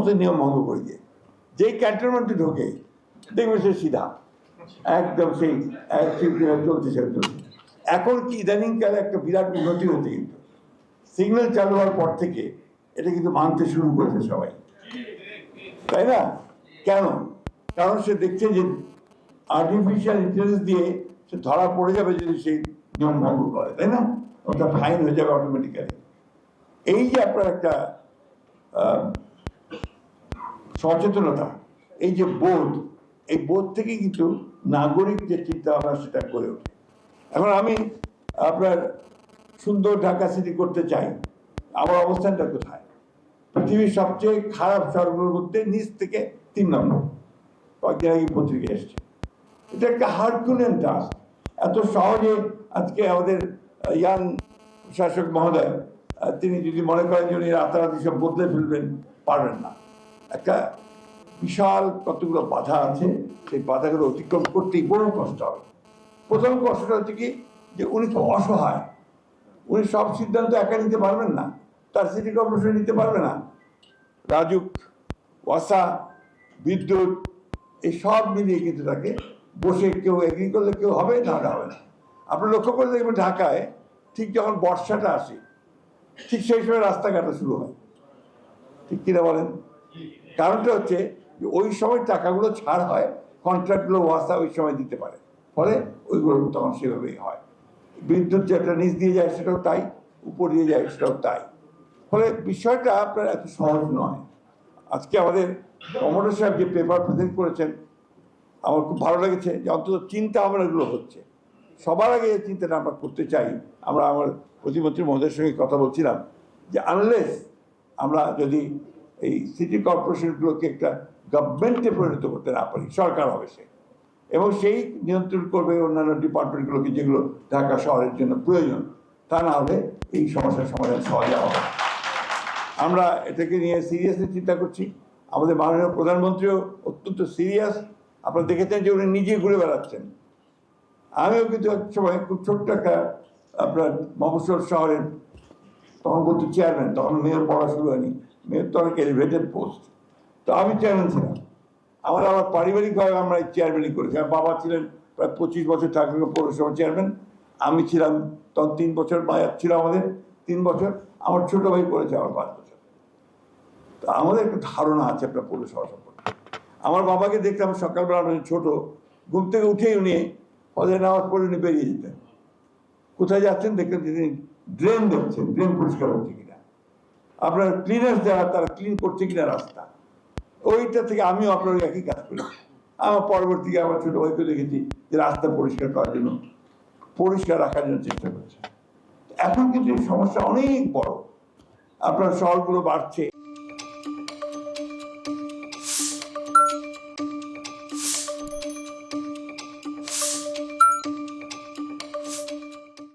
সমস্ত নিয়ম ভঙ্গ করে দিয়ে যেই ক্যান্টনমেন্টে ঢোকে দেখবে সে সিধা একদম সেই চলছে। এখন কি ইদানিংকালে একটা বিরাট উন্নতি হচ্ছে, কিন্তু সিগন্যাল চালু হওয়ার পর থেকে এটা কিন্তু মানতে শুরু করেছে সবাই, তাই না? কেন? কারণ সে দেখছে যে আর্টিফিশিয়াল ইন্টেলিজেন্স দিয়ে সে ধরা পড়ে যাবে যদি সেই নিয়ম ভঙ্গ করে, তাই না? ওটা ফাইন হয়ে যাবে অটোমেটিক্যালি। এই যে আপনার একটা সচেতনতা, এই যে বোধ, এই বোধ থেকে কিন্তু নাগরিক যে চিন্তা ভাবনা সেটা করে ওঠে। এখন আমি আপনার সুন্দর ঢাকা সিটি করতে চাই, আমার অবস্থানটা কোথায়? পৃথিবীর সবচেয়ে খারাপ শহরগুলোর মধ্যে নিচ থেকে 3 নম্বর, কয়েকদিন আগে পত্রিকা এসছে। এটা একটা হারকুলিয়ান টাস্ক। এত সহজে আজকে আমাদের ইয়াং শাসক মহোদয় তিনি যদি মনে করেন যে উনি রাতারাতি সব বদলে ফেলবেন, পারবেন না। একটা বিশাল কতগুলো বাধা আছে, সেই বাধাগুলো অতিক্রম করতেই বড় কষ্ট হবে। প্রথম কষ্টটা হচ্ছে কি, যে উনি তো অসহায়, উনি সব সিদ্ধান্ত একা নিতে পারবেন না, তার সিটি কর্পোরেশন নিতে পারবে না। রাজুক, ওয়াসা, বিদ্যুৎ, এই সব মিলিয়ে কিন্তু তাকে বসে কেউ এগ্রি করলে কেউ হবে না, হবে না। আপনি লক্ষ্য করে দেখবেন ঢাকায় ঠিক যখন বর্ষাটা আসে ঠিক সেই সময় রাস্তাঘাটা শুরু হয়, ঠিক কিনা বলেন? কারণটা হচ্ছে যে ওই সময় টাকাগুলো ছাড় হয়, কন্ট্রাক্টগুলো ওয়াসা ওই সময় দিতে পারে, ফলে ওইগুলো তখন সেভাবেই হয়। বিদ্যুৎ যেটা নিচ দিয়ে যায় সেটাও তাই, উপর দিয়ে যায় সেটাও তাই। ফলে বিষয়টা আপনার এত সহজ নয়। আজকে আমাদের কমোডার সাহেব যে পেপার প্রেজেন্ট করেছেন, আমার খুব ভালো লেগেছে যে অন্তত চিন্তা ভাবনাগুলো হচ্ছে। সবার আগে এই চিন্তাটা আমরা করতে চাই। আমরা আমার প্রতিমন্ত্রী মহোদয়ের সঙ্গে কথা বলছিলাম যে আনলেস আমরা যদি এই সিটি কর্পোরেশনগুলোকে একটা গভর্নমেন্টে পরিণত করতে না পারি, সরকার হবে সে, এবং সেই নিয়ন্ত্রণ করবে অন্যান্য ডিপার্টমেন্টগুলোকে যেগুলো ঢাকা শহরের জন্য প্রয়োজন। তা না হলে এই সমস্যার সমাধান সহজে হবে। আমরা এটাকে নিয়ে সিরিয়াসলি চিন্তা করছি। আমাদের মাননীয় প্রধানমন্ত্রীও অত্যন্ত সিরিয়াস। আপনারা দেখেছেন যে উনি নিজে ঘুরে বেড়াচ্ছেন। আমিও কিন্তু এক সময় খুব ছোট্ট একটা আপনার মফস্বল শহরের, তখন বলতো চেয়ারম্যান, তখন মেয়র পড়া শুরু হয়নি, মেয়র তো অনেক এলিভেটেড পোস্ট, তো আমি চেয়ারম্যান ছিলাম। আমার পারিবারিকভাবে আমরা এই চেয়ারম্যানই করেছি। আমার বাবা ছিলেন প্রায় 25 বছর ঠাকুরগাঁও পৌরসভা চেয়ারম্যান, আমি ছিলাম তখন 3 বছর, মায়া ছিল আমাদের 3 বছর, আমার ছোট ভাই করেছে আমার 5 বছর। তো আমাদের একটা ধারণা আছে আপনার পৌরসভা সম্পর্কে। আমার বাবাকে দেখতাম সকালবেলা, ছোট, ঘুম থেকে উঠেই উনি ফজরের নামাজ পড়ে উনি বেরিয়ে যেতেন। কোথায় যাচ্ছেন দেখতেন, তিনি ড্রেন দেখছেন, ড্রেন পরিষ্কার হচ্ছে কিনা, আপনার ক্লিনার্স যারা তারা ক্লিন করছে কিনা রাস্তা। ওইটা থেকে আমিও আপনার একই কাজ করেছি। আমার পরবর্তীকে আমার ছোট ভাইকে দেখেছি যে রাস্তা পরিষ্কার করার জন্য, পরিষ্কার রাখার জন্য চেষ্টা করছে। এখন কিন্তু এই সমস্যা অনেক বড়, আপনার শহরগুলো বাড়ছে।